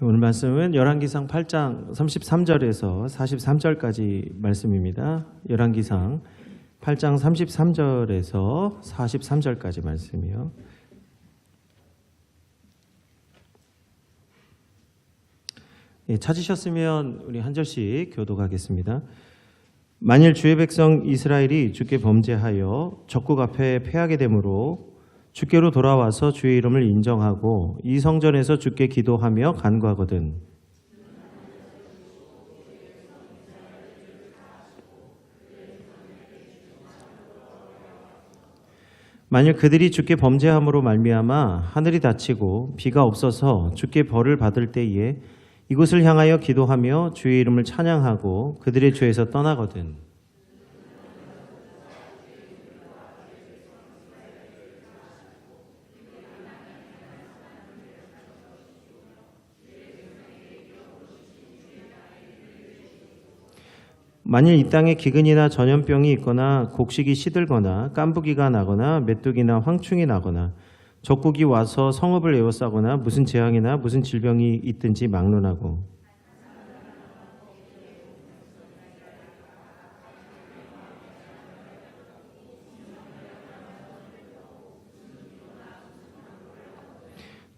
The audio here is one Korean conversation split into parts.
오늘 말씀은 열왕기상 8장 33절에서 43절까지 말씀입니다. 열왕기상 8장 33절에서 43절까지 말씀이요. 찾으셨으면 우리 한 절씩 교독하겠습니다. 만일 주의 백성 이스라엘이 주께 범죄하여 적국 앞에 패하게 되므로 주께로 돌아와서 주의 이름을 인정하고 이 성전에서 주께 기도하며 간구하거든 만일 그들이 주께 범죄함으로 말미암아 하늘이 닫히고 비가 없어서 주께 벌을 받을 때에 이곳을 향하여 기도하며 주의 이름을 찬양하고 그들의 죄에서 떠나거든 만일 이 땅에 기근이나 전염병이 있거나 곡식이 시들거나 깐부기가 나거나 메뚜기나 황충이 나거나 적국이 와서 성읍을 에워싸거나 무슨 재앙이나 무슨 질병이 있든지 막론하고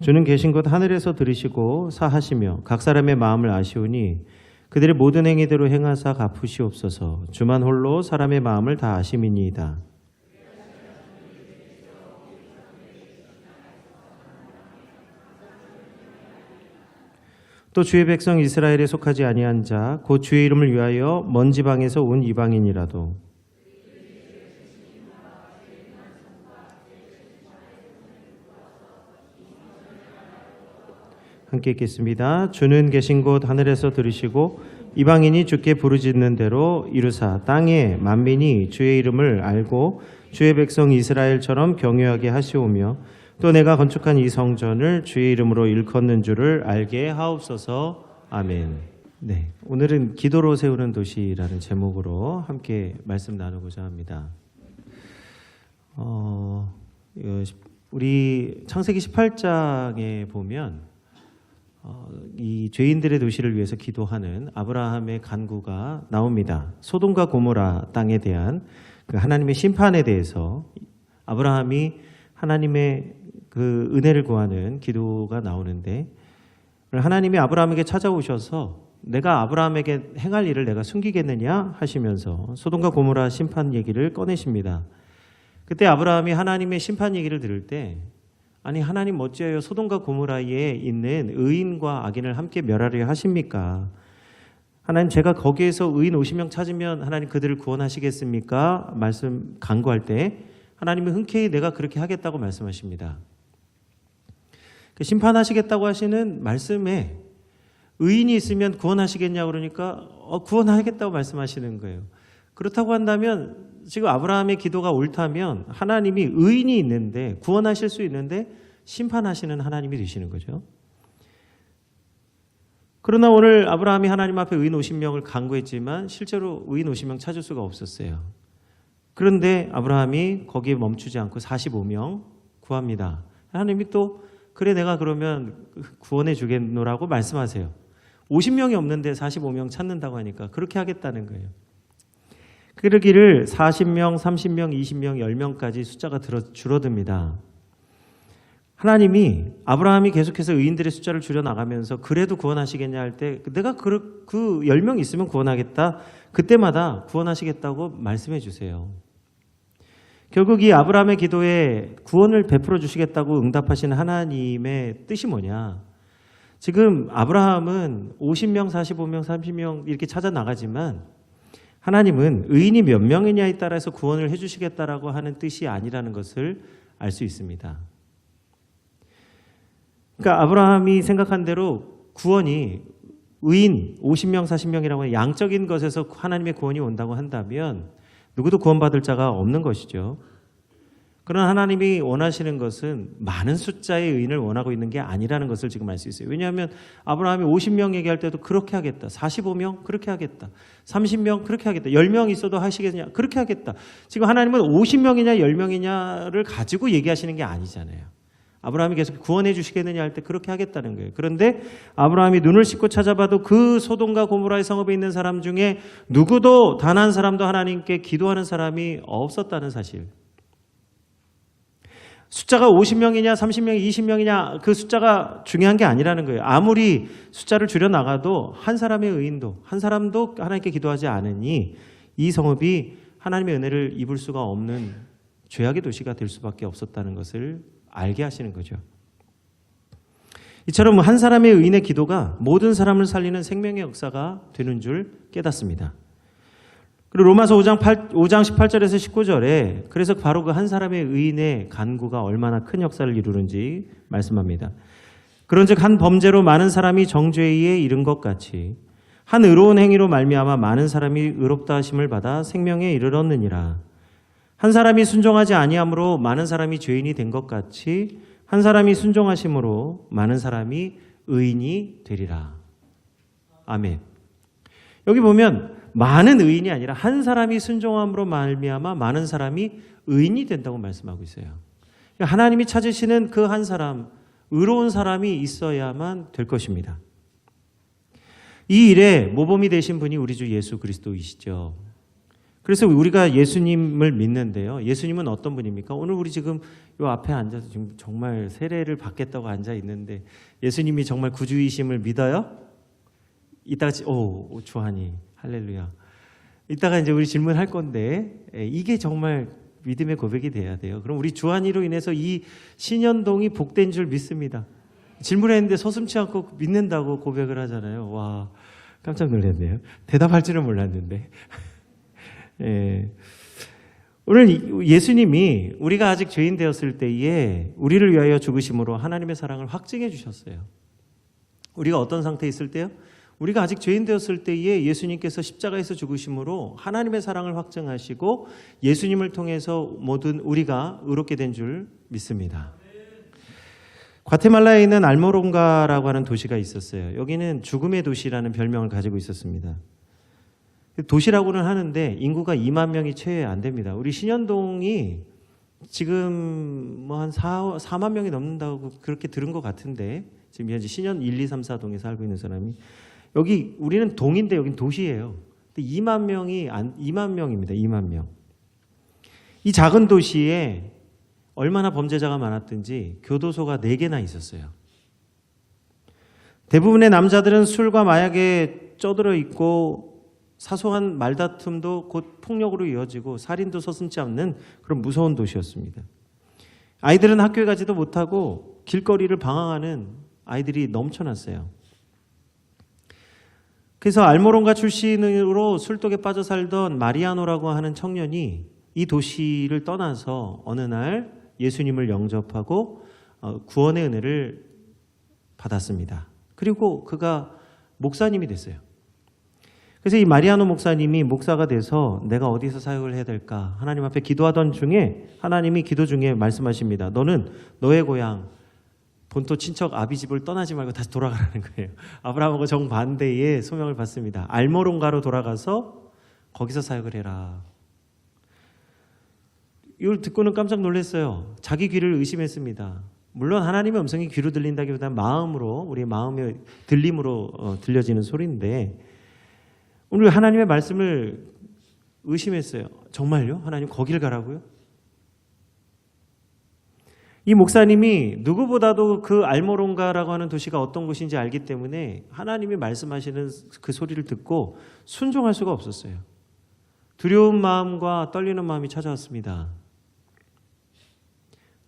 주는 계신 곳 하늘에서 들으시고 사하시며 각 사람의 마음을 아시오니 그들의 모든 행위대로 행하사 갚으시옵소서. 주만 홀로 사람의 마음을 다 아심이니이다. 또 주의 백성 이스라엘에 속하지 아니한 자 곧 주의 이름을 위하여 먼 지방에서 온 이방인이라도 함께 읽겠습니다. 주는 계신 곳 하늘에서 들으시고 이방인이 주께 부르짖는 대로 이루사 땅의 만민이 주의 이름을 알고 주의 백성 이스라엘처럼 경외하게 하시오며 또 내가 건축한 이 성전을 주의 이름으로 일컫는 줄을 알게 하옵소서. 아멘. 네, 오늘은 기도로 세우는 도시라는 제목으로 함께 말씀 나누고자 합니다. 우리 창세기 18장에 보면 이 죄인들의 도시를 위해서 기도하는 아브라함의 간구가 나옵니다. 소돔과 고모라 땅에 대한 그 하나님의 심판에 대해서 아브라함이 하나님의 그 은혜를 구하는 기도가 나오는데 하나님이 아브라함에게 찾아오셔서 내가 아브라함에게 행할 일을 내가 숨기겠느냐 하시면서 소돔과 고모라 심판 얘기를 꺼내십니다. 그때 아브라함이 하나님의 심판 얘기를 들을 때 아니 하나님 어찌하여 소돔과 고모라에 있는 의인과 악인을 함께 멸하려 하십니까? 하나님 제가 거기에서 의인 50명 찾으면 하나님 그들을 구원하시겠습니까? 말씀 간구할 때 하나님이 흔쾌히 내가 그렇게 하겠다고 말씀하십니다. 심판하시겠다고 하시는 말씀에 의인이 있으면 구원하시겠냐고 그러니까 구원하겠다고 말씀하시는 거예요. 그렇다고 한다면 지금 아브라함의 기도가 옳다면 하나님이 의인이 있는데 구원하실 수 있는데 심판하시는 하나님이 되시는 거죠. 그러나 오늘 아브라함이 하나님 앞에 의인 50명을 간구했지만 실제로 의인 50명 찾을 수가 없었어요. 그런데 아브라함이 거기에 멈추지 않고 45명 구합니다. 하나님이 또 그래 내가 그러면 구원해 주겠노라고 말씀하세요. 50명이 없는데 45명 찾는다고 하니까 그렇게 하겠다는 거예요. 그러기를 40명, 30명, 20명, 10명까지 숫자가 줄어듭니다. 하나님이 아브라함이 계속해서 의인들의 숫자를 줄여나가면서 그래도 구원하시겠냐 할 때 내가 그 10명 있으면 구원하겠다. 그때마다 구원하시겠다고 말씀해 주세요. 결국 이 아브라함의 기도에 구원을 베풀어 주시겠다고 응답하시는 하나님의 뜻이 뭐냐. 지금 아브라함은 50명, 45명, 30명 이렇게 찾아 나가지만 하나님은 의인이 몇 명이냐에 따라서 구원을 해주시겠다라고 하는 뜻이 아니라는 것을 알 수 있습니다. 그러니까 아브라함이 생각한 대로 구원이 의인 50명, 40명이라고 하는 양적인 것에서 하나님의 구원이 온다고 한다면 누구도 구원받을 자가 없는 것이죠. 그러나 하나님이 원하시는 것은 많은 숫자의 의인을 원하고 있는 게 아니라는 것을 지금 알 수 있어요. 왜냐하면 아브라함이 50명 얘기할 때도 그렇게 하겠다. 45명 그렇게 하겠다. 30명 그렇게 하겠다. 10명 있어도 하시겠냐? 그렇게 하겠다. 지금 하나님은 50명이냐 10명이냐를 가지고 얘기하시는 게 아니잖아요. 아브라함이 계속 구원해 주시겠느냐 할 때 그렇게 하겠다는 거예요. 그런데 아브라함이 눈을 씻고 찾아봐도 그 소돔과 고모라의 성읍에 있는 사람 중에 누구도 단 한 사람도 하나님께 기도하는 사람이 없었다는 사실. 숫자가 50명이냐 30명이 20명이냐 그 숫자가 중요한 게 아니라는 거예요. 아무리 숫자를 줄여나가도 한 사람의 의인도 한 사람도 하나님께 기도하지 않으니 이 성읍이 하나님의 은혜를 입을 수가 없는 죄악의 도시가 될 수밖에 없었다는 것을 알게 하시는 거죠. 이처럼 한 사람의 의인의 기도가 모든 사람을 살리는 생명의 역사가 되는 줄 깨닫습니다. 그리고 로마서 5장 18절에서 19절에 그래서 바로 그 한 사람의 의인의 간구가 얼마나 큰 역사를 이루는지 말씀합니다. 그런즉 한 범죄로 많은 사람이 정죄에 이른 것 같이 한 의로운 행위로 말미암아 많은 사람이 의롭다 하심을 받아 생명에 이르렀느니라. 한 사람이 순종하지 아니함으로 많은 사람이 죄인이 된 것 같이 한 사람이 순종하심으로 많은 사람이 의인이 되리라. 아멘. 여기 보면 많은 의인이 아니라 한 사람이 순종함으로 말미암아 많은 사람이 의인이 된다고 말씀하고 있어요. 하나님이 찾으시는 그 한 사람, 의로운 사람이 있어야만 될 것입니다. 이 일에 모범이 되신 분이 우리 주 예수 그리스도이시죠. 그래서 우리가 예수님을 믿는데요. 예수님은 어떤 분입니까? 오늘 우리 지금 이 앞에 앉아서 지금 정말 세례를 받겠다고 앉아 있는데 예수님이 정말 구주이심을 믿어요? 이따가 주하니 할렐루야. 이따가 이제 우리 질문할 건데 이게 정말 믿음의 고백이 돼야 돼요. 그럼 우리 주한이로 인해서 이 신현동이 복된 줄 믿습니다. 질문했는데 서슴지 않고 믿는다고 고백을 하잖아요. 와, 깜짝 놀랐네요. 대답할 줄은 몰랐는데. 오늘 예수님이 우리가 아직 죄인 되었을 때에 우리를 위하여 죽으심으로 하나님의 사랑을 확증해 주셨어요. 우리가 어떤 상태에 있을 때요? 우리가 아직 죄인 되었을 때에 예수님께서 십자가에서 죽으심으로 하나님의 사랑을 확증하시고 예수님을 통해서 모든 우리가 의롭게 된 줄 믿습니다. 과테말라에 있는 알모론가라고 하는 도시가 있었어요. 여기는 죽음의 도시라는 별명을 가지고 있었습니다. 도시라고는 하는데 인구가 2만 명이 채 안 됩니다. 우리 신현동이 지금 뭐 한 4만 명이 넘는다고 그렇게 들은 것 같은데 지금 현재 신현 1, 2, 3, 4동에 살고 있는 사람이 여기 우리는 동인데 여긴 도시예요. 근데 2만 명입니다. 2만 명. 이 작은 도시에 얼마나 범죄자가 많았든지 교도소가 4개나 있었어요. 대부분의 남자들은 술과 마약에 쩌들어 있고 사소한 말다툼도 곧 폭력으로 이어지고 살인도 서슴지 않는 그런 무서운 도시였습니다. 아이들은 학교에 가지도 못하고 길거리를 방황하는 아이들이 넘쳐났어요. 그래서 알모론가 출신으로 술독에 빠져 살던 마리아노라고 하는 청년이 이 도시를 떠나서 어느 날 예수님을 영접하고 구원의 은혜를 받았습니다. 그리고 그가 목사님이 됐어요. 그래서 이 마리아노 목사님이 목사가 돼서 내가 어디서 사역을 해야 될까? 하나님 앞에 기도하던 중에 하나님이 기도 중에 말씀하십니다. 너는 너의 고향 본토 친척 아비 집을 떠나지 말고 다시 돌아가라는 거예요. 아브라함하고 정반대의 소명을 받습니다. 알모론가로 돌아가서 거기서 사역을 해라. 이걸 듣고는 깜짝 놀랐어요. 자기 귀를 의심했습니다. 물론 하나님의 음성이 귀로 들린다기보다는 마음으로 우리의 마음의 들림으로 들려지는 소리인데 오늘 하나님의 말씀을 의심했어요. 정말요? 하나님 거길 가라고요? 이 목사님이 누구보다도 그 알모론가라고 하는 도시가 어떤 곳인지 알기 때문에 하나님이 말씀하시는 그 소리를 듣고 순종할 수가 없었어요. 두려운 마음과 떨리는 마음이 찾아왔습니다.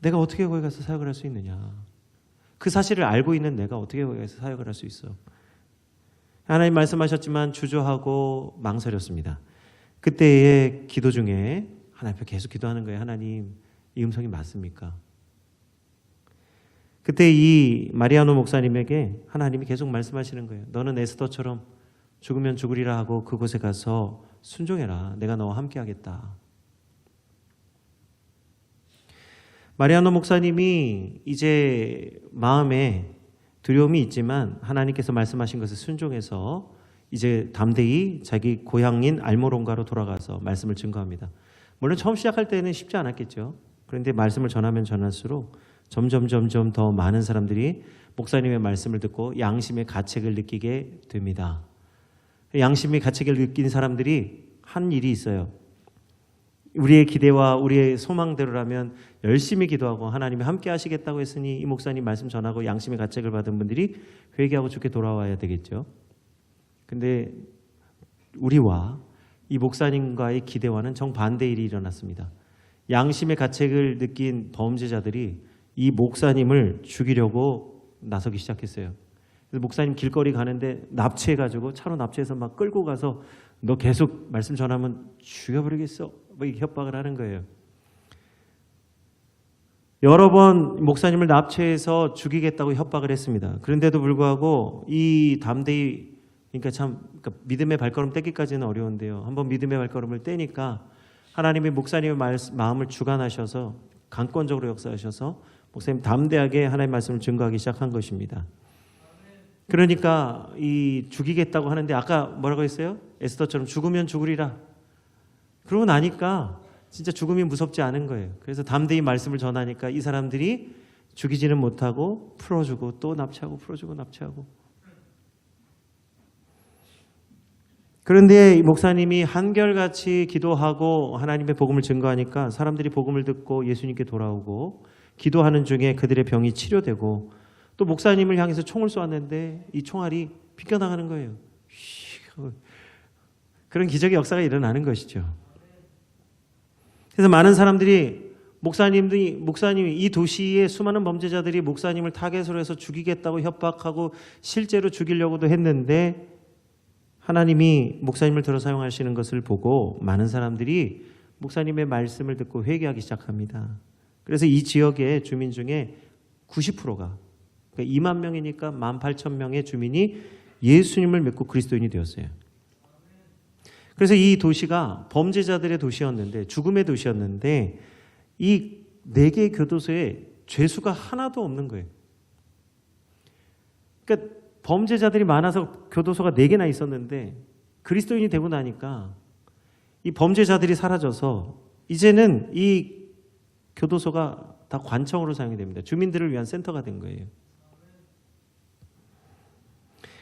내가 어떻게 거기 가서 사역을 할 수 있느냐. 그 사실을 알고 있는 내가 어떻게 거기 가서 사역을 할 수 있어. 하나님 말씀하셨지만 주저하고 망설였습니다. 그때의 기도 중에 하나님 앞에 계속 기도하는 거예요. 하나님, 이 음성이 맞습니까? 그때 이 마리아노 목사님에게 하나님이 계속 말씀하시는 거예요. 너는 에스더처럼 죽으면 죽으리라 하고 그곳에 가서 순종해라. 내가 너와 함께 하겠다. 마리아노 목사님이 이제 마음에 두려움이 있지만 하나님께서 말씀하신 것을 순종해서 이제 담대히 자기 고향인 알모론가로 돌아가서 말씀을 증거합니다. 물론 처음 시작할 때는 쉽지 않았겠죠. 그런데 말씀을 전하면 전할수록 점점 더 많은 사람들이 목사님의 말씀을 듣고 양심의 가책을 느끼게 됩니다. 양심의 가책을 느낀 사람들이 한 일이 있어요. 우리의 기대와 우리의 소망대로라면 열심히 기도하고 하나님이 함께 하시겠다고 했으니 이 목사님 말씀 전하고 양심의 가책을 받은 분들이 회개하고 주께 돌아와야 되겠죠. 근데 우리와 이 목사님과의 기대와는 정반대 일이 일어났습니다. 양심의 가책을 느낀 범죄자들이 이 목사님을 죽이려고 나서기 시작했어요. 그래서 목사님 길거리 가는데 납치해가지고 차로 납치해서 막 끌고 가서 너 계속 말씀 전하면 죽여버리겠어, 뭐 이렇게 협박을 하는 거예요. 여러 번 목사님을 납치해서 죽이겠다고 협박을 했습니다. 그런데도 불구하고 이 담대히, 그러니까 믿음의 발걸음 떼기까지는 어려운데요. 한번 믿음의 발걸음을 떼니까 하나님이 목사님의 마음을 주관하셔서 강권적으로 역사하셔서 목사님 담대하게 하나님의 말씀을 증거하기 시작한 것입니다. 그러니까 이 죽이겠다고 하는데 아까 뭐라고 했어요? 에스더처럼 죽으면 죽으리라. 그러고 나니까 진짜 죽음이 무섭지 않은 거예요. 그래서 담대히 말씀을 전하니까 이 사람들이 죽이지는 못하고 풀어주고 또 납치하고 풀어주고 납치하고. 그런데 목사님이 한결같이 기도하고 하나님의 복음을 증거하니까 사람들이 복음을 듣고 예수님께 돌아오고 기도하는 중에 그들의 병이 치료되고 또 목사님을 향해서 총을 쏘았는데 이 총알이 비껴나가는 거예요. 그런 기적의 역사가 일어나는 것이죠. 그래서 많은 사람들이 목사님이 이 도시의 수많은 범죄자들이 목사님을 타겟으로 해서 죽이겠다고 협박하고 실제로 죽이려고도 했는데 하나님이 목사님을 들어 사용하시는 것을 보고 많은 사람들이 목사님의 말씀을 듣고 회개하기 시작합니다. 그래서 이 지역의 주민 중에 90%가 그러니까 2만 명이니까 18,000명의 주민이 예수님을 믿고 그리스도인이 되었어요. 그래서 이 도시가 범죄자들의 도시였는데 죽음의 도시였는데 이 4개의 교도소에 죄수가 하나도 없는 거예요. 그러니까 범죄자들이 많아서 교도소가 4개나 있었는데 그리스도인이 되고 나니까 이 범죄자들이 사라져서 이제는 이 교도소가 다 관청으로 사용이 됩니다. 주민들을 위한 센터가 된 거예요.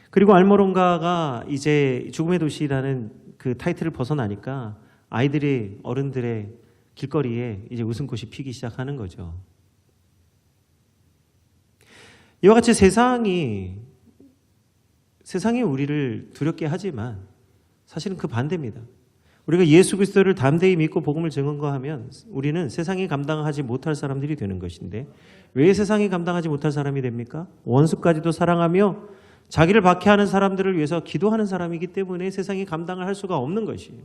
그리고 알모론가가 이제 죽음의 도시라는 그 타이틀을 벗어나니까 아이들이 어른들의 길거리에 이제 웃음꽃이 피기 시작하는 거죠. 이와 같이 세상이 우리를 두렵게 하지만 사실은 그 반대입니다. 우리가 예수 그리스도를 담대히 믿고 복음을 증거하면 우리는 세상이 감당하지 못할 사람들이 되는 것인데 왜 세상이 감당하지 못할 사람이 됩니까? 원수까지도 사랑하며 자기를 박해하는 사람들을 위해서 기도하는 사람이기 때문에 세상이 감당을 할 수가 없는 것이에요.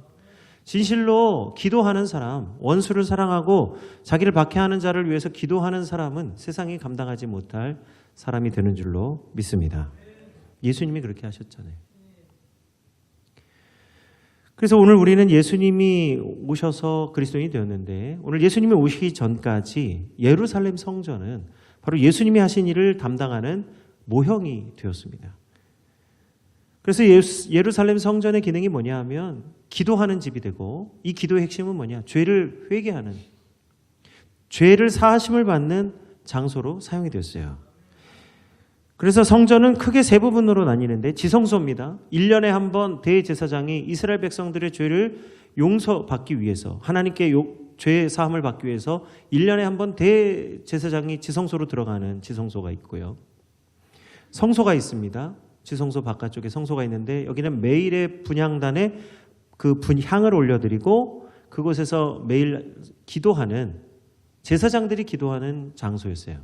진실로 기도하는 사람, 원수를 사랑하고 자기를 박해하는 자를 위해서 기도하는 사람은 세상이 감당하지 못할 사람이 되는 줄로 믿습니다. 예수님이 그렇게 하셨잖아요. 그래서 오늘 우리는 예수님이 오셔서 그리스도인이 되었는데 오늘 예수님이 오시기 전까지 예루살렘 성전은 바로 예수님이 하신 일을 담당하는 모형이 되었습니다. 그래서 예루살렘 성전의 기능이 뭐냐 하면 기도하는 집이 되고 이 기도의 핵심은 뭐냐? 죄를 회개하는, 죄를 사하심을 받는 장소로 사용이 되었어요. 그래서 성전은 크게 3부분으로 나뉘는데 지성소입니다. 1년에 한 번 대제사장이 이스라엘 백성들의 죄를 용서받기 위해서 하나님께 죄 사함을 받기 위해서 1년에 한 번 대제사장이 지성소로 들어가는 지성소가 있고요. 성소가 있습니다. 지성소 바깥쪽에 성소가 있는데 여기는 매일의 분향단에 그 향을 올려드리고 그곳에서 매일 기도하는 제사장들이 기도하는 장소였어요.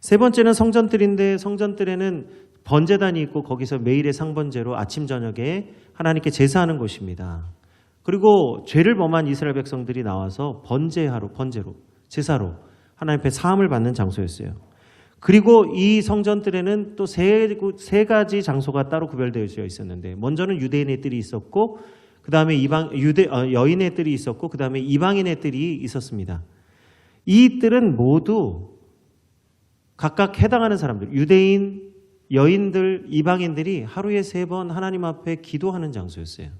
3번째는 성전뜰인데 성전뜰에는 번제단이 있고 거기서 매일의 상번제로 아침 저녁에 하나님께 제사하는 곳입니다. 그리고 죄를 범한 이스라엘 백성들이 나와서 번제로 제사로 하나님 앞에 사함을 받는 장소였어요. 그리고 이 성전뜰에는 또 세 가지 장소가 따로 구별되어 있었는데 먼저는 유대인의 뜰이 있었고 그 다음에 여인의 뜰이 있었고 그 다음에 이방인의 뜰이 있었습니다. 이 뜰은 모두 각각 해당하는 사람들, 유대인, 여인들, 이방인들이 하루에 3번 하나님 앞에 기도하는 장소였어요.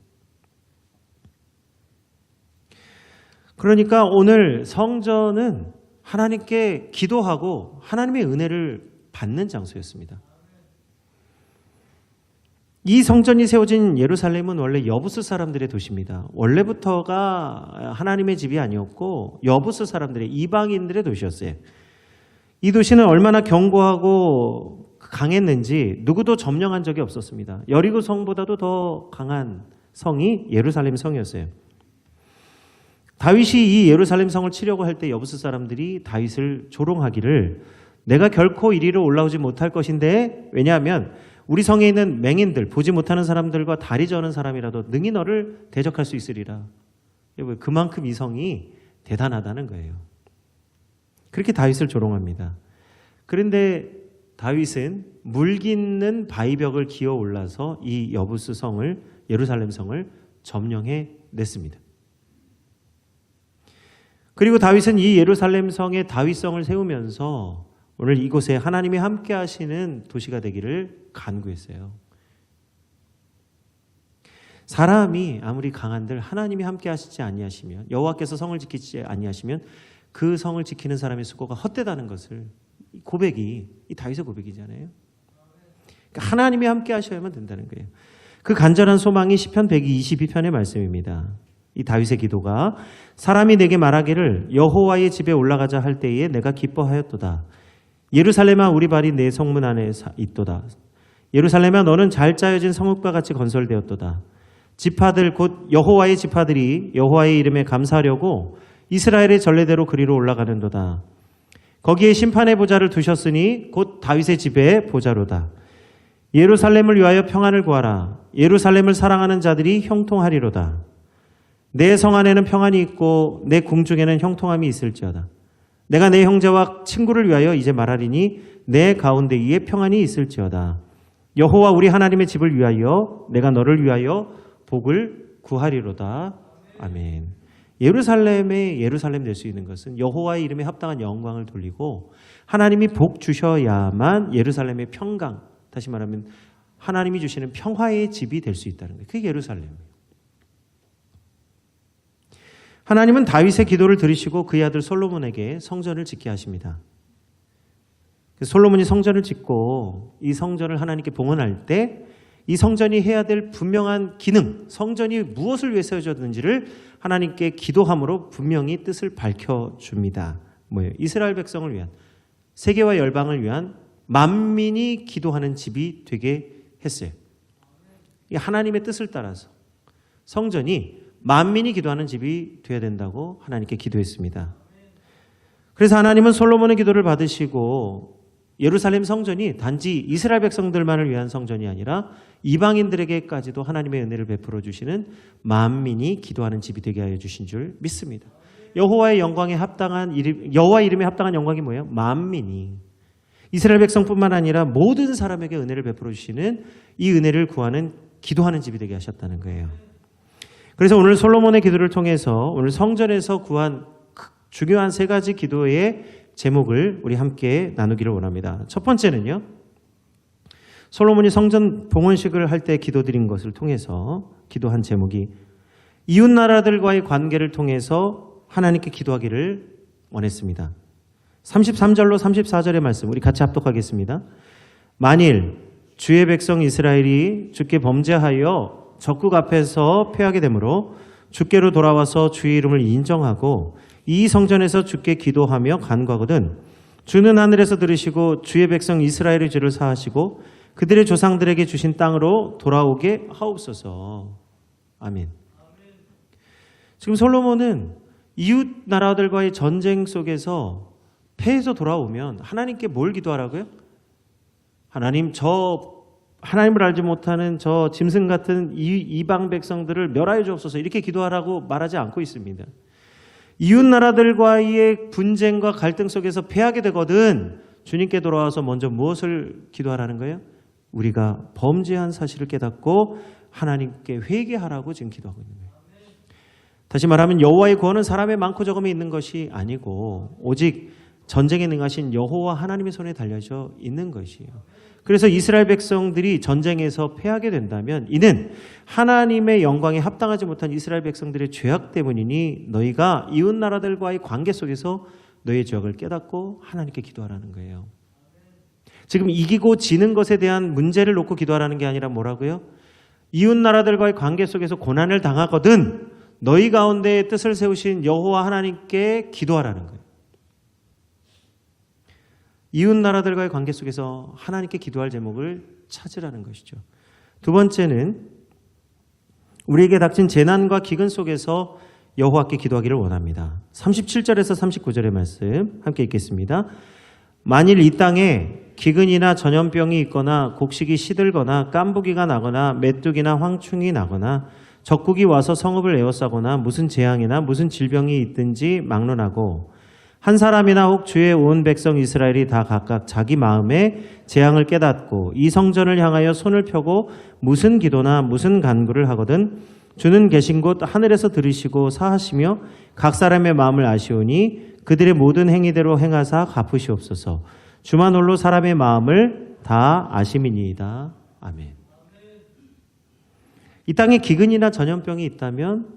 그러니까 오늘 성전은 하나님께 기도하고 하나님의 은혜를 받는 장소였습니다. 이 성전이 세워진 예루살렘은 원래 여부스 사람들의 도시입니다. 원래부터가 하나님의 집이 아니었고 여부스 사람들의, 이방인들의 도시였어요. 이 도시는 얼마나 견고하고 강했는지 누구도 점령한 적이 없었습니다. 여리고 성보다도 더 강한 성이 예루살렘 성이었어요. 다윗이 이 예루살렘 성을 치려고 할 때 여부스 사람들이 다윗을 조롱하기를, 내가 결코 이리로 올라오지 못할 것인데, 왜냐하면 우리 성에 있는 맹인들, 보지 못하는 사람들과 다리 저는 사람이라도 능히 너를 대적할 수 있으리라. 그만큼 이 성이 대단하다는 거예요. 그렇게 다윗을 조롱합니다. 그런데 다윗은 물깃는 바위벽을 기어 올라서 이 여부스 성을, 예루살렘 성을 점령해 냈습니다. 그리고 다윗은 이 예루살렘 성에 다윗성을 세우면서 오늘 이곳에 하나님이 함께 하시는 도시가 되기를 간구했어요. 사람이 아무리 강한들 하나님이 함께 하시지 아니하시면, 여호와께서 성을 지키지 아니하시면 그 성을 지키는 사람의 수고가 헛되다는 것을, 이 고백이 이 다윗의 고백이잖아요. 그러니까 하나님이 함께 하셔야만 된다는 거예요. 그 간절한 소망이 시편 122편의 말씀입니다. 이 다윗의 기도가, 사람이 내게 말하기를 여호와의 집에 올라가자 할 때에 내가 기뻐하였도다. 예루살렘아, 우리 발이 내 성문 안에 있도다. 예루살렘아, 너는 잘 짜여진 성읍과 같이 건설되었도다. 지파들 곧 여호와의 지파들이 여호와의 이름에 감사하려고 이스라엘의 전례대로 그리로 올라가는도다. 거기에 심판의 보좌를 두셨으니 곧 다윗의 집의 보좌로다. 예루살렘을 위하여 평안을 구하라. 예루살렘을 사랑하는 자들이 형통하리로다. 내 성 안에는 평안이 있고 내 궁중에는 형통함이 있을지어다. 내가 내 형제와 친구를 위하여 이제 말하리니 내 가운데 이에 평안이 있을지어다. 여호와 우리 하나님의 집을 위하여 내가 너를 위하여 복을 구하리로다. 아멘. 예루살렘에 예루살렘 될 수 있는 것은 여호와의 이름에 합당한 영광을 돌리고 하나님이 복 주셔야만 예루살렘의 평강, 다시 말하면 하나님이 주시는 평화의 집이 될 수 있다는 거예요. 그게 예루살렘이에요. 하나님은 다윗의 기도를 들으시고 그의 아들 솔로몬에게 성전을 짓게 하십니다. 솔로몬이 성전을 짓고 이 성전을 하나님께 봉헌할 때 이 성전이 해야 될 분명한 기능, 성전이 무엇을 위해 세워졌는지를 하나님께 기도함으로 분명히 뜻을 밝혀줍니다. 뭐예요? 이스라엘 백성을 위한, 세계와 열방을 위한 만민이 기도하는 집이 되게 했어요. 하나님의 뜻을 따라서 성전이 만민이 기도하는 집이 되어야 된다고 하나님께 기도했습니다. 그래서 하나님은 솔로몬의 기도를 받으시고 예루살렘 성전이 단지 이스라엘 백성들만을 위한 성전이 아니라 이방인들에게까지도 하나님의 은혜를 베풀어 주시는 만민이 기도하는 집이 되게 하여 주신 줄 믿습니다. 여호와의 영광에 합당한 이름, 여호와 이름에 합당한 영광이 뭐예요? 만민이, 이스라엘 백성뿐만 아니라 모든 사람에게 은혜를 베풀어 주시는 이 은혜를 구하는 기도하는 집이 되게 하셨다는 거예요. 그래서 오늘 솔로몬의 기도를 통해서 오늘 성전에서 구한 중요한 세 가지 기도의 제목을 우리 함께 나누기를 원합니다. 첫 번째는요, 솔로몬이 성전 봉헌식을 할 때 기도드린 것을 통해서 기도한 제목이 이웃 나라들과의 관계를 통해서 하나님께 기도하기를 원했습니다. 33절로 34절의 말씀 우리 같이 합독하겠습니다. 만일 주의 백성 이스라엘이 주께 범죄하여 적국 앞에서 패하게 되므로 주께로 돌아와서 주의 이름을 인정하고 이 성전에서 주께 기도하며 간구하거든 주는 하늘에서 들으시고 주의 백성 이스라엘의 죄를 사하시고 그들의 조상들에게 주신 땅으로 돌아오게 하옵소서. 아멘. 지금 솔로몬은 이웃 나라들과의 전쟁 속에서 패해서 돌아오면 하나님께 뭘 기도하라고요? 하나님, 하나님을 알지 못하는 저 짐승 같은 이방 백성들을 멸하여 주옵소서, 이렇게 기도하라고 말하지 않고 있습니다. 이웃 나라들과의 분쟁과 갈등 속에서 패하게 되거든 주님께 돌아와서 먼저 무엇을 기도하라는 거예요? 우리가 범죄한 사실을 깨닫고 하나님께 회개하라고 지금 기도하고 있는 거예요. 다시 말하면 여호와의 구원은 사람의 많고 적음에 있는 것이 아니고 오직 전쟁에 능하신 여호와 하나님의 손에 달려져 있는 것이에요. 그래서 이스라엘 백성들이 전쟁에서 패하게 된다면 이는 하나님의 영광에 합당하지 못한 이스라엘 백성들의 죄악 때문이니 너희가 이웃 나라들과의 관계 속에서 너의 죄악을 깨닫고 하나님께 기도하라는 거예요. 지금 이기고 지는 것에 대한 문제를 놓고 기도하라는 게 아니라 뭐라고요? 이웃 나라들과의 관계 속에서 고난을 당하거든 너희 가운데에 뜻을 세우신 여호와 하나님께 기도하라는 거예요. 이웃 나라들과의 관계 속에서 하나님께 기도할 제목을 찾으라는 것이죠. 두 번째는 우리에게 닥친 재난과 기근 속에서 여호와께 기도하기를 원합니다. 37절에서 39절의 말씀 함께 읽겠습니다. 만일 이 땅에 기근이나 전염병이 있거나 곡식이 시들거나 깐부기가 나거나 메뚜기나 황충이 나거나 적국이 와서 성읍을 에워싸거나 무슨 재앙이나 무슨 질병이 있든지 막론하고 한 사람이나 혹 주의 온 백성 이스라엘이 다 각각 자기 마음에 재앙을 깨닫고 이 성전을 향하여 손을 펴고 무슨 기도나 무슨 간구를 하거든 주는 계신 곳 하늘에서 들으시고 사하시며 각 사람의 마음을 아시오니 그들의 모든 행위대로 행하사 갚으시옵소서. 주만 홀로 사람의 마음을 다 아심이니이다. 아멘. 이 땅에 기근이나 전염병이 있다면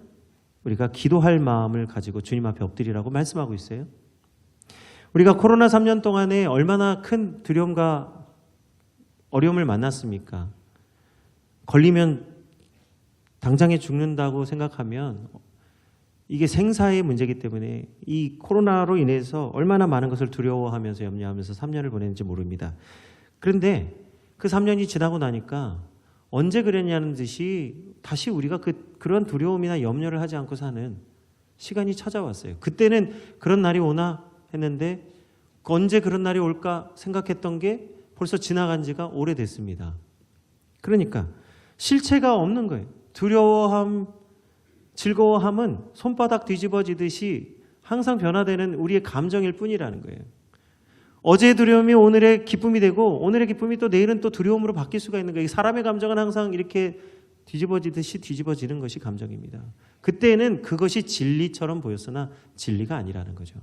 우리가 기도할 마음을 가지고 주님 앞에 엎드리라고 말씀하고 있어요. 우리가 코로나 3년 동안에 얼마나 큰 두려움과 어려움을 만났습니까? 걸리면 당장에 죽는다고 생각하면 이게 생사의 문제이기 때문에 이 코로나로 인해서 얼마나 많은 것을 두려워하면서 염려하면서 3년을 보냈는지 모릅니다. 그런데 그 3년이 지나고 나니까 언제 그랬냐는 듯이 다시 우리가 그런 두려움이나 염려를 하지 않고 사는 시간이 찾아왔어요. 그때는 그런 날이 오나 했는데 언제 그런 날이 올까 생각했던 게 벌써 지나간 지가 오래됐습니다. 그러니까 실체가 없는 거예요. 두려워함, 즐거워함은 손바닥 뒤집어지듯이 항상 변화되는 우리의 감정일 뿐이라는 거예요. 어제의 두려움이 오늘의 기쁨이 되고 오늘의 기쁨이 또 내일은 또 두려움으로 바뀔 수가 있는 거예요. 사람의 감정은 항상 이렇게 뒤집어지듯이 뒤집어지는 것이 감정입니다. 그때는 그것이 진리처럼 보였으나 진리가 아니라는 거죠.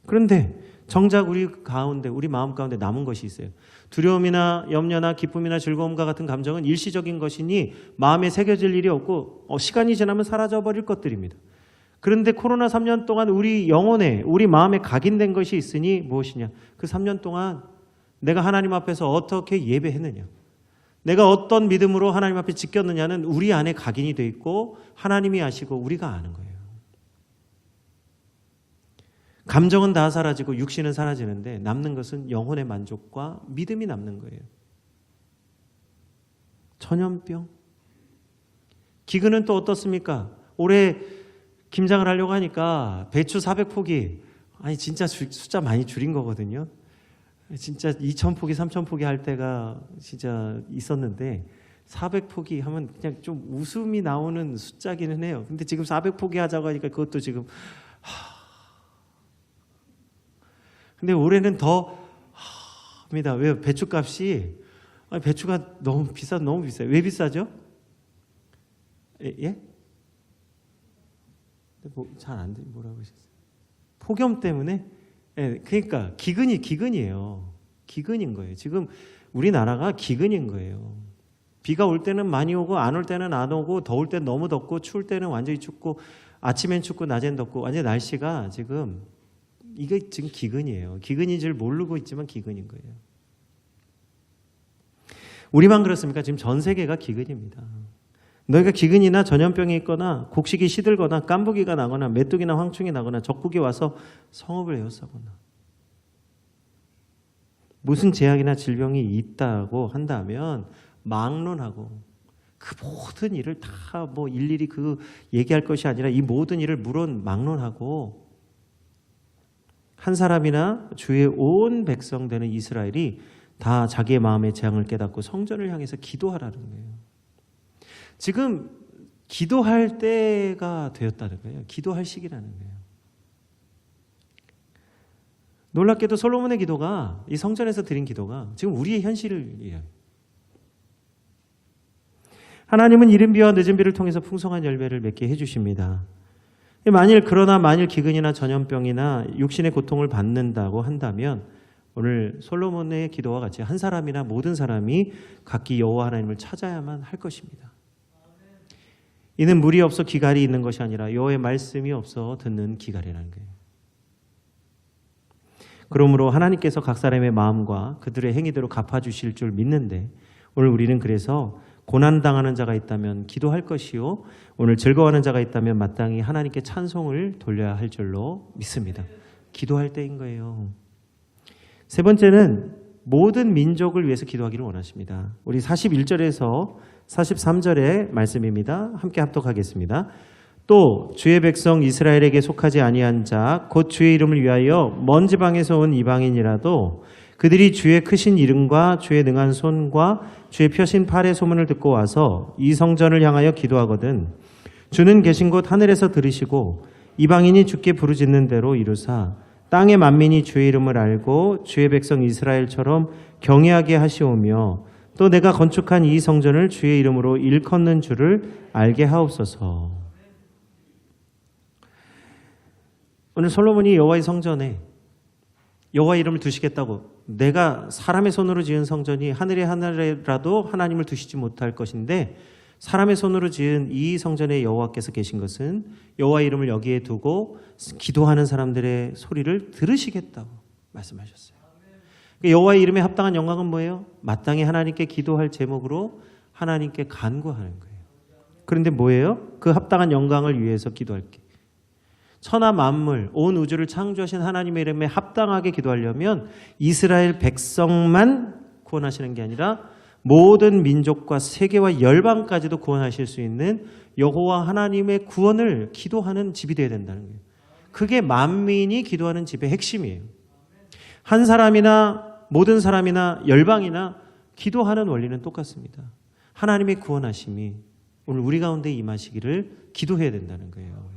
그런데 정작 우리 가운데, 우리 마음 가운데 남은 것이 있어요. 두려움이나 염려나 기쁨이나 즐거움과 같은 감정은 일시적인 것이니 마음에 새겨질 일이 없고 시간이 지나면 사라져버릴 것들입니다. 그런데 코로나 3년 동안 우리 영혼에, 우리 마음에 각인된 것이 있으니 무엇이냐? 그 3년 동안 내가 하나님 앞에서 어떻게 예배했느냐? 내가 어떤 믿음으로 하나님 앞에 지켰느냐는 우리 안에 각인이 돼 있고 하나님이 아시고 우리가 아는 거예요. 감정은 다 사라지고 육신은 사라지는데 남는 것은 영혼의 만족과 믿음이 남는 거예요. 전염병. 기근은 또 어떻습니까? 올해 김장을 하려고 하니까 배추 400포기, 아니 진짜 숫자 많이 줄인 거거든요. 진짜 2,000포기, 3,000포기 할 때가 진짜 있었는데 400포기 하면 그냥 좀 웃음이 나오는 숫자기는 해요. 근데 지금 400포기 하자고 하니까 그것도 지금 근데 올해는 더 합니다. 왜요? 배추값이 배추가 너무 비싸요. 왜 비싸죠? 예? 잘 안 돼. 뭐라고 하셨어요? 폭염 때문에? 예, 그러니까 기근이에요. 기근인 거예요. 지금 우리나라가 기근인 거예요. 비가 올 때는 많이 오고 안 올 때는 안 오고 더울 때는 너무 덥고 추울 때는 완전히 춥고 아침엔 춥고 낮엔 덥고 완전 날씨가 지금 이게 지금 기근이에요. 기근인 줄 모르고 있지만 기근인 거예요. 우리만 그렇습니까? 지금 전 세계가 기근입니다. 너희가 기근이나 전염병이 있거나 곡식이 시들거나 깐부기가 나거나 메뚜기나 황충이 나거나 적국이 와서 성읍을 에워싸거나 무슨 재앙이나 질병이 있다고 한다면 막론하고 그 모든 일을 다 뭐 일일이 얘기할 것이 아니라 이 모든 일을 물론 막론하고 한 사람이나 주의 온 백성 되는 이스라엘이 다 자기의 마음의 재앙을 깨닫고 성전을 향해서 기도하라는 거예요. 지금 기도할 때가 되었다는 거예요. 기도할 시기라는 거예요. 놀랍게도 솔로몬의 기도가 이 성전에서 드린 기도가 지금 우리의 현실이에요. 하나님은 이른 비와 늦은 비를 통해서 풍성한 열매를 맺게 해주십니다. 만일 기근이나 전염병이나 육신의 고통을 받는다고 한다면 오늘 솔로몬의 기도와 같이 한 사람이나 모든 사람이 각기 여호와 하나님을 찾아야만 할 것입니다. 이는 물이 없어 기갈이 있는 것이 아니라 여호와의 말씀이 없어 듣는 기갈이라는 거예요. 그러므로 하나님께서 각 사람의 마음과 그들의 행위대로 갚아주실 줄 믿는데 오늘 우리는 그래서 고난당하는 자가 있다면 기도할 것이요 오늘 즐거워하는 자가 있다면 마땅히 하나님께 찬송을 돌려야 할 줄로 믿습니다. 기도할 때인 거예요. 세 번째는 모든 민족을 위해서 기도하기를 원하십니다. 우리 41절에서 43절의 말씀입니다. 함께 합독하겠습니다. 또 주의 백성 이스라엘에게 속하지 아니한 자 곧 주의 이름을 위하여 먼 지방에서 온 이방인이라도 그들이 주의 크신 이름과 주의 능한 손과 주의 펴신 팔의 소문을 듣고 와서 이 성전을 향하여 기도하거든 주는 계신 곳 하늘에서 들으시고 이방인이 주께 부르짖는 대로 이루사 땅의 만민이 주의 이름을 알고 주의 백성 이스라엘처럼 경외하게 하시오며 또 내가 건축한 이 성전을 주의 이름으로 일컫는 줄을 알게 하옵소서. 오늘 솔로몬이 여호와의 성전에 여호와 이름을 두시겠다고 내가 사람의 손으로 지은 성전이 하늘의 하늘에라도 하나님을 두시지 못할 것인데 사람의 손으로 지은 이 성전에 여호와께서 계신 것은 여호와 이름을 여기에 두고 기도하는 사람들의 소리를 들으시겠다고 말씀하셨어요. 여호와의 이름에 합당한 영광은 뭐예요? 마땅히 하나님께 기도할 제목으로 하나님께 간구하는 거예요. 그런데 뭐예요? 그 합당한 영광을 위해서 기도할게. 천하 만물, 온 우주를 창조하신 하나님의 이름에 합당하게 기도하려면 이스라엘 백성만 구원하시는 게 아니라 모든 민족과 세계와 열방까지도 구원하실 수 있는 여호와 하나님의 구원을 기도하는 집이 되어야 된다는 거예요. 그게 만민이 기도하는 집의 핵심이에요. 한 사람이나 모든 사람이나 열방이나 기도하는 원리는 똑같습니다. 하나님의 구원하심이 오늘 우리 가운데 임하시기를 기도해야 된다는 거예요.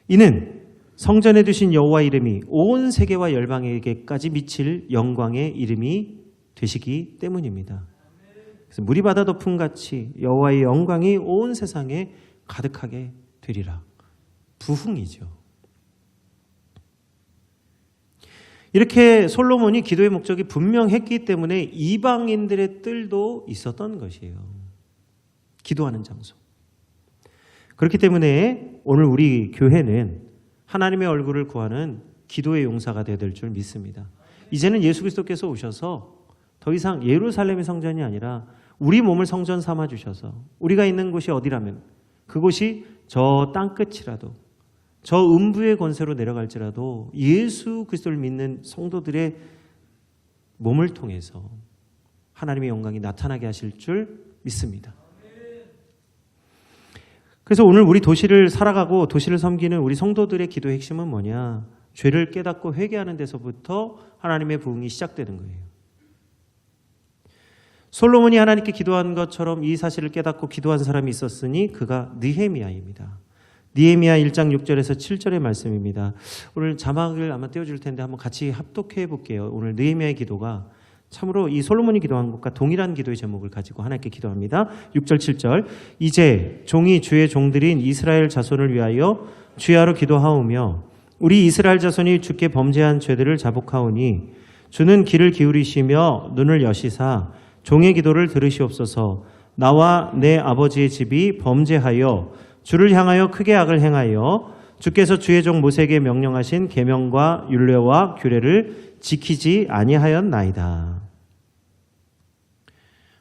이는 성전에 두신 여호와 이름이 온 세계와 열방에게까지 미칠 영광의 이름이 되시기 때문입니다. 그래서 물이 바다 덮음같이 여호와의 영광이 온 세상에 가득하게 되리라. 부흥이죠. 이렇게 솔로몬이 기도의 목적이 분명했기 때문에 이방인들의 뜰도 있었던 것이에요. 기도하는 장소. 그렇기 때문에 오늘 우리 교회는 하나님의 얼굴을 구하는 기도의 용사가 되어야 될 줄 믿습니다. 이제는 예수 그리스도께서 오셔서 더 이상 예루살렘의 성전이 아니라 우리 몸을 성전 삼아 주셔서 우리가 있는 곳이 어디라면 그곳이 저 땅끝이라도 저 음부의 권세로 내려갈지라도 예수 그리스도를 믿는 성도들의 몸을 통해서 하나님의 영광이 나타나게 하실 줄 믿습니다. 그래서 오늘 우리 도시를 살아가고 도시를 섬기는 우리 성도들의 기도의 핵심은 뭐냐? 죄를 깨닫고 회개하는 데서부터 하나님의 부흥이 시작되는 거예요. 솔로몬이 하나님께 기도한 것처럼 이 사실을 깨닫고 기도한 사람이 있었으니 그가 느헤미야입니다. 느헤미야 1장 6절에서 7절의 말씀입니다. 오늘 자막을 아마 띄워줄 텐데 한번 같이 합독해 볼게요. 오늘 느헤미야의 기도가 참으로 이 솔로몬이 기도한 것과 동일한 기도의 제목을 가지고 하나님께 기도합니다. 6절 7절 이제 종이 주의 종들인 이스라엘 자손을 위하여 주야로 기도하오며 우리 이스라엘 자손이 주께 범죄한 죄들을 자복하오니 주는 귀를 기울이시며 눈을 여시사 종의 기도를 들으시옵소서. 나와 내 아버지의 집이 범죄하여 주를 향하여 크게 악을 행하여 주께서 주의 종 모세에게 명령하신 계명과 율례와 규례를 지키지 아니하였나이다.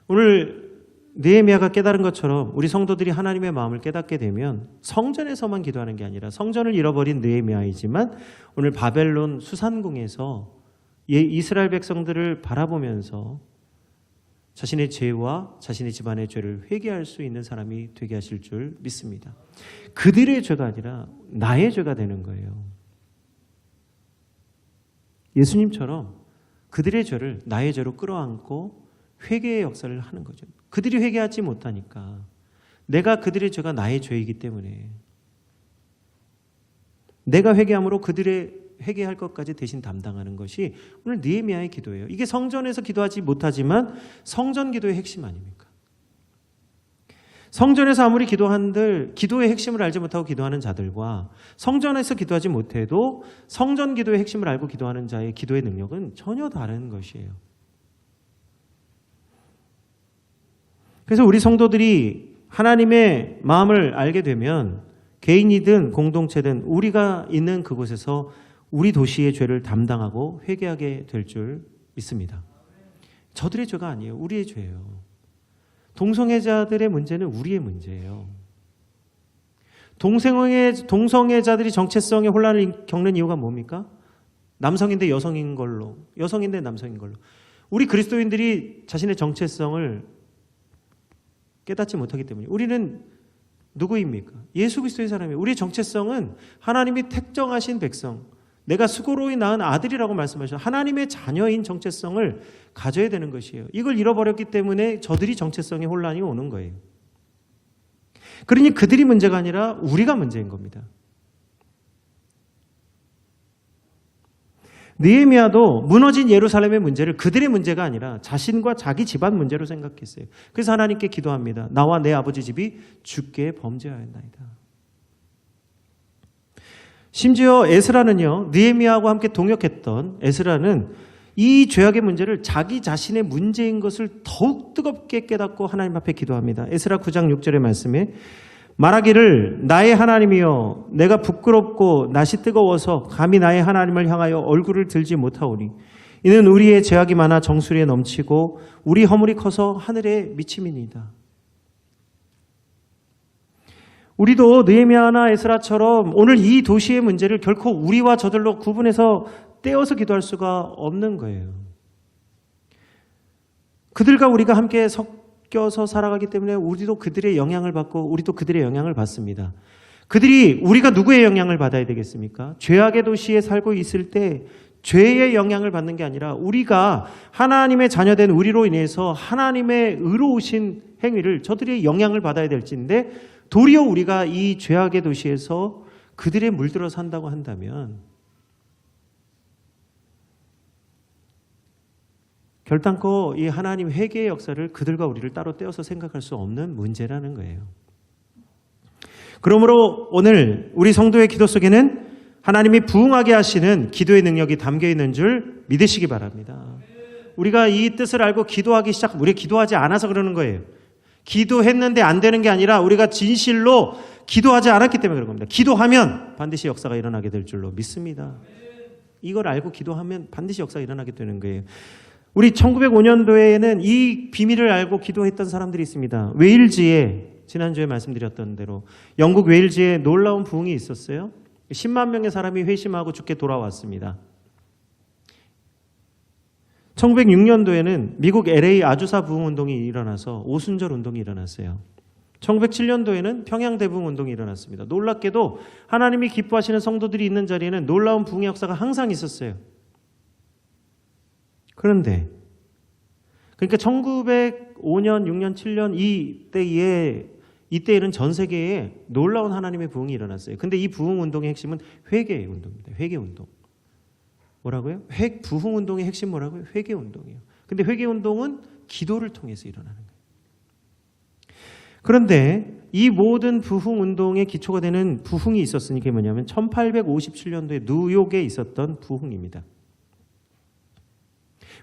오늘 느헤미야가 깨달은 것처럼 우리 성도들이 하나님의 마음을 깨닫게 되면 성전에서만 기도하는 게 아니라 성전을 잃어버린 느헤미야이지만 오늘 바벨론 수산궁에서 이스라엘 백성들을 바라보면서 자신의 죄와 자신의 집안의 죄를 회개할 수 있는 사람이 되게 하실 줄 믿습니다. 그들의 죄가 아니라 나의 죄가 되는 거예요. 예수님처럼 그들의 죄를 나의 죄로 끌어안고 회개의 역사를 하는 거죠. 그들이 회개하지 못하니까 내가 그들의 죄가 나의 죄이기 때문에 내가 회개함으로 그들의 회개할 것까지 대신 담당하는 것이 오늘 느헤미야의 기도예요. 이게 성전에서 기도하지 못하지만 성전 기도의 핵심 아닙니까? 성전에서 아무리 기도한들 기도의 핵심을 알지 못하고 기도하는 자들과 성전에서 기도하지 못해도 성전 기도의 핵심을 알고 기도하는 자의 기도의 능력은 전혀 다른 것이에요. 그래서 우리 성도들이 하나님의 마음을 알게 되면 개인이든 공동체든 우리가 있는 그곳에서 우리 도시의 죄를 담당하고 회개하게 될 줄 믿습니다. 저들의 죄가 아니에요. 우리의 죄예요. 동성애자들의 문제는 우리의 문제예요. 동성애자들이 정체성의 혼란을 겪는 이유가 뭡니까? 남성인데 여성인 걸로, 여성인데 남성인 걸로. 우리 그리스도인들이 자신의 정체성을 깨닫지 못하기 때문에 우리는 누구입니까? 예수 그리스도의 사람이에요. 우리의 정체성은 하나님이 택정하신 백성, 내가 수고로이 낳은 아들이라고 말씀하셨죠. 하나님의 자녀인 정체성을 가져야 되는 것이에요. 이걸 잃어버렸기 때문에 저들이 정체성의 혼란이 오는 거예요. 그러니 그들이 문제가 아니라 우리가 문제인 겁니다. 느헤미야도 무너진 예루살렘의 문제를 그들의 문제가 아니라 자신과 자기 집안 문제로 생각했어요. 그래서 하나님께 기도합니다. 나와 내 아버지 집이 주께 범죄하였나이다. 심지어 에스라는요, 느헤미야하고 함께 동역했던 에스라는 이 죄악의 문제를 자기 자신의 문제인 것을 더욱 뜨겁게 깨닫고 하나님 앞에 기도합니다. 에스라 9장 6절의 말씀에 말하기를 나의 하나님이여 내가 부끄럽고 낯이 뜨거워서 감히 나의 하나님을 향하여 얼굴을 들지 못하오니 이는 우리의 죄악이 많아 정수리에 넘치고 우리 허물이 커서 하늘에 미침이니이다. 우리도 느헤미야나 에스라처럼 오늘 이 도시의 문제를 결코 우리와 저들로 구분해서 떼어서 기도할 수가 없는 거예요. 그들과 우리가 함께 섞여서 살아가기 때문에 우리도 그들의 영향을 받고 우리도 그들의 영향을 받습니다. 그들이 우리가 누구의 영향을 받아야 되겠습니까? 죄악의 도시에 살고 있을 때 죄의 영향을 받는 게 아니라 우리가 하나님의 자녀된 우리로 인해서 하나님의 의로우신 행위를 저들의 영향을 받아야 될지인데 도리어 우리가 이 죄악의 도시에서 그들에 물들어 산다고 한다면 결단코 이 하나님 회개의 역사를 그들과 우리를 따로 떼어서 생각할 수 없는 문제라는 거예요. 그러므로 오늘 우리 성도의 기도 속에는 하나님이 부응하게 하시는 기도의 능력이 담겨 있는 줄 믿으시기 바랍니다. 우리가 이 뜻을 알고 기도하기 시작, 우리가 기도하지 않아서 그러는 거예요. 기도했는데 안 되는 게 아니라 우리가 진실로 기도하지 않았기 때문에 그런 겁니다. 기도하면 반드시 역사가 일어나게 될 줄로 믿습니다. 이걸 알고 기도하면 반드시 역사가 일어나게 되는 거예요. 우리 1905년도에는 이 비밀을 알고 기도했던 사람들이 있습니다. 웨일즈에 지난주에 말씀드렸던 대로 영국 웨일즈에 놀라운 부흥이 있었어요. 10만 명의 사람이 회심하고 주께 돌아왔습니다. 1906년도에는 미국 LA 아주사 부흥운동이 일어나서 오순절 운동이 일어났어요. 1907년도에는 평양 대부흥 운동이 일어났습니다. 놀랍게도 하나님이 기뻐하시는 성도들이 있는 자리에는 놀라운 부흥의 역사가 항상 있었어요. 그런데 그러니까 1905년, 6년, 7년 이때에는 전 세계에 놀라운 하나님의 부흥이 일어났어요. 근데 이 부흥 운동의 핵심은 회개 운동입니다. 회개 운동. 뭐라고요? 부흥 운동의 핵심 뭐라고요? 회개 운동이에요. 근데 회개 운동은 기도를 통해서 일어나는 거예요. 그런데 이 모든 부흥 운동의 기초가 되는 부흥이 있었으니 그게 뭐냐면 1857년도에 뉴욕에 있었던 부흥입니다.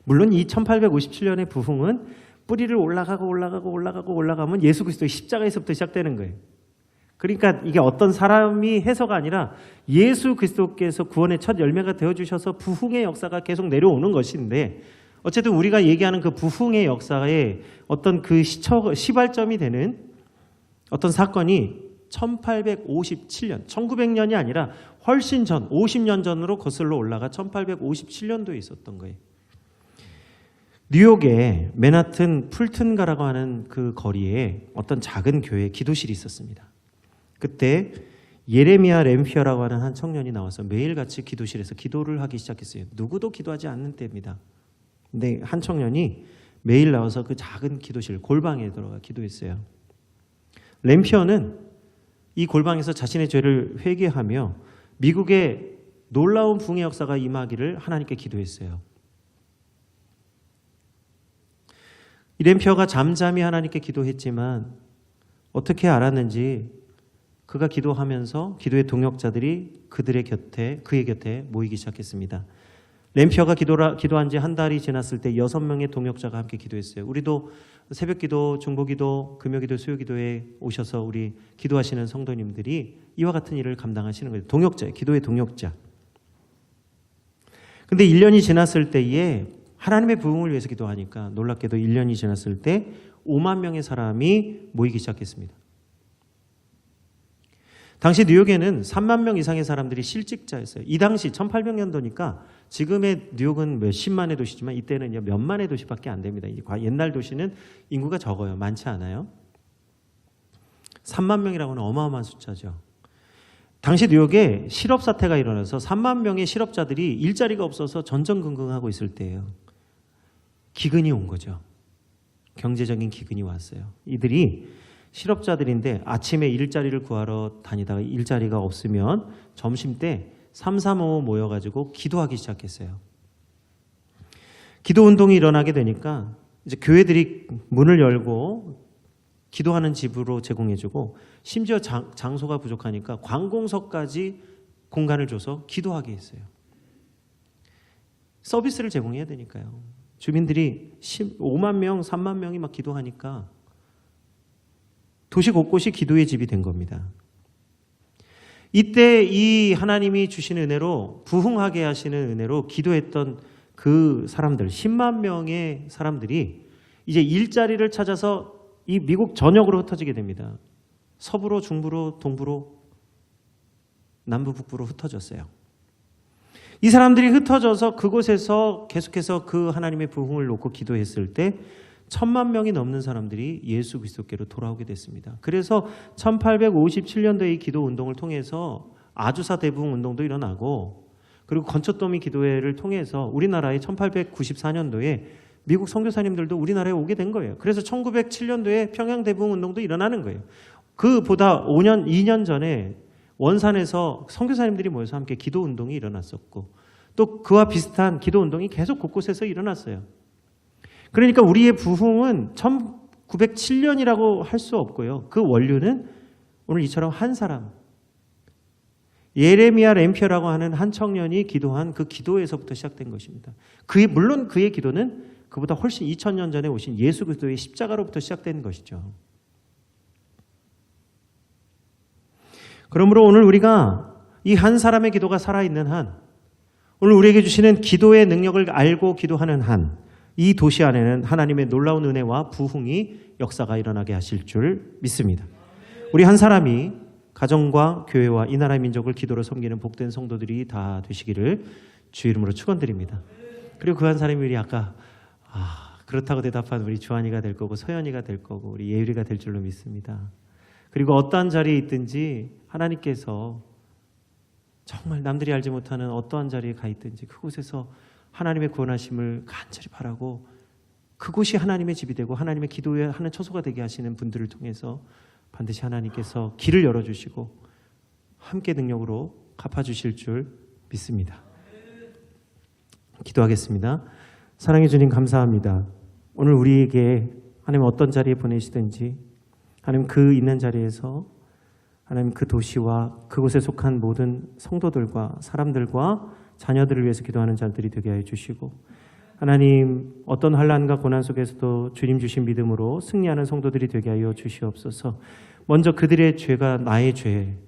물론 이 1857년의 부흥은 뿌리를 올라가면 예수 그리스도의 십자가에서부터 시작되는 거예요. 그러니까 이게 어떤 사람이 해서가 아니라 예수 그리스도께서 구원의 첫 열매가 되어주셔서 부흥의 역사가 계속 내려오는 것인데 어쨌든 우리가 얘기하는 그 부흥의 역사의 어떤 그 시발점이 되는 어떤 사건이 1857년, 1900년이 아니라 훨씬 전, 50년 전으로 거슬러 올라가 1857년도에 있었던 거예요. 뉴욕의 맨하튼 풀튼가라고 하는 그 거리에 어떤 작은 교회 기도실이 있었습니다. 그때 예레미야 램피어라고 하는 한 청년이 나와서 매일같이 기도실에서 기도를 하기 시작했어요. 누구도 기도하지 않는 때입니다. 근데 한 청년이 매일 나와서 그 작은 기도실, 골방에 들어가 기도했어요. 램피어는 이 골방에서 자신의 죄를 회개하며 미국의 놀라운 부흥의 역사가 임하기를 하나님께 기도했어요. 이 램피어가 잠잠히 하나님께 기도했지만 어떻게 알았는지 그가 기도하면서 기도의 동역자들이 그의 곁에 모이기 시작했습니다. 램피어가 기도한 지 한 달이 지났을 때 6명의 동역자가 함께 기도했어요. 우리도 새벽기도, 중보기도, 금요기도, 수요기도에 오셔서 우리 기도하시는 성도님들이 이와 같은 일을 감당하시는 거예요. 동역자, 기도의 동역자. 근데 1년이 지났을 때에 하나님의 부흥을 위해서 기도하니까 놀랍게도 1년이 지났을 때 5만 명의 사람이 모이기 시작했습니다. 당시 뉴욕에는 3만 명 이상의 사람들이 실직자였어요. 이 당시 1800년도니까 지금의 뉴욕은 몇십만의 도시지만 이때는 몇만의 도시밖에 안 됩니다. 옛날 도시는 인구가 적어요. 많지 않아요. 3만 명이라고 하는 어마어마한 숫자죠. 당시 뉴욕에 실업 사태가 일어나서 3만 명의 실업자들이 일자리가 없어서 전전긍긍하고 있을 때예요. 기근이 온 거죠. 경제적인 기근이 왔어요. 이들이 실업자들인데 아침에 일자리를 구하러 다니다가 일자리가 없으면 점심때 335 모여가지고 기도하기 시작했어요. 기도 운동이 일어나게 되니까 이제 교회들이 문을 열고 기도하는 집으로 제공해주고 심지어 장소가 부족하니까 관공서까지 공간을 줘서 기도하게 했어요. 서비스를 제공해야 되니까요. 주민들이 5만 명, 3만 명이 막 기도하니까 도시 곳곳이 기도의 집이 된 겁니다. 이때 이 하나님이 주신 은혜로 부흥하게 하시는 은혜로 기도했던 그 사람들 10만 명의 사람들이 이제 일자리를 찾아서 이 미국 전역으로 흩어지게 됩니다. 서부로 중부로 동부로 남부 북부로 흩어졌어요. 이 사람들이 흩어져서 그곳에서 계속해서 그 하나님의 부흥을 놓고 기도했을 때 1,000만 명이 넘는 사람들이 예수 그리스도께로 돌아오게 됐습니다. 그래서 1857년도에 이 기도 운동을 통해서 아주사 대부흥 운동도 일어나고 그리고 건초더미 기도회를 통해서 우리나라의 1894년도에 미국 선교사님들도 우리나라에 오게 된 거예요. 그래서 1907년도에 평양 대부흥 운동도 일어나는 거예요. 그보다 2년 전에 원산에서 선교사님들이 모여서 함께 기도 운동이 일어났었고 또 그와 비슷한 기도 운동이 계속 곳곳에서 일어났어요. 그러니까 우리의 부흥은 1907년이라고 할 수 없고요. 그 원류는 오늘 이처럼 한 사람, 예레미야 램피어라고 하는 한 청년이 기도한 그 기도에서부터 시작된 것입니다. 물론 그의 기도는 그보다 훨씬 2000년 전에 오신 예수 그리스도의 십자가로부터 시작된 것이죠. 그러므로 오늘 우리가 이 한 사람의 기도가 살아있는 한, 오늘 우리에게 주시는 기도의 능력을 알고 기도하는 한, 이 도시 안에는 하나님의 놀라운 은혜와 부흥이 역사가 일어나게 하실 줄 믿습니다. 우리 한 사람이 가정과 교회와 이 나라의 민족을 기도로 섬기는 복된 성도들이 다 되시기를 주 이름으로 축원드립니다. 그리고 그 한 사람이 우리 아까 그렇다고 대답한 우리 주한이가 될 거고 서연이가 될 거고 우리 예율이가 될 줄로 믿습니다. 그리고 어떠한 자리에 있든지 하나님께서 정말 남들이 알지 못하는 어떠한 자리에 가 있든지 그곳에서 하나님의 구원하심을 간절히 바라고 그곳이 하나님의 집이 되고 하나님의 기도에 하는 처소가 되게 하시는 분들을 통해서 반드시 하나님께서 길을 열어주시고 함께 능력으로 갚아주실 줄 믿습니다. 기도하겠습니다. 사랑해 주님 감사합니다. 오늘 우리에게 하나님 어떤 자리에 보내시든지 하나님 그 있는 자리에서 하나님 그 도시와 그곳에 속한 모든 성도들과 사람들과 자녀들을 위해서 기도하는 자들이 되게 해 주시고 하나님 어떤 환난과 고난 속에서도 주님 주신 믿음으로 승리하는 성도들이 되게 하여 주시옵소서. 먼저 그들의 죄가 나의 죄,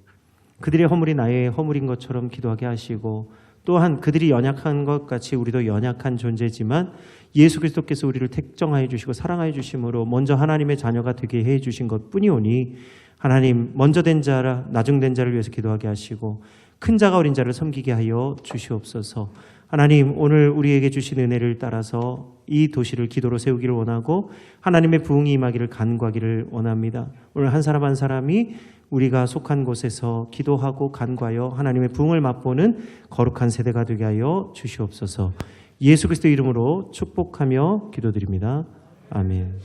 그들의 허물이 나의 허물인 것처럼 기도하게 하시고 또한 그들이 연약한 것 같이 우리도 연약한 존재지만 예수 그리스도께서 우리를 택정하여 주시고 사랑하여 주심으로 먼저 하나님의 자녀가 되게 해 주신 것뿐이오니 하나님 먼저 된 자라 나중된 자를 위해서 기도하게 하시고 큰 자가 어린 자를 섬기게 하여 주시옵소서. 하나님 오늘 우리에게 주신 은혜를 따라서 이 도시를 기도로 세우기를 원하고 하나님의 부흥이 임하기를 간구하기를 원합니다. 오늘 한 사람 한 사람이 우리가 속한 곳에서 기도하고 간구하여 하나님의 부흥을 맛보는 거룩한 세대가 되게 하여 주시옵소서. 예수 그리스도 이름으로 축복하며 기도드립니다. 아멘.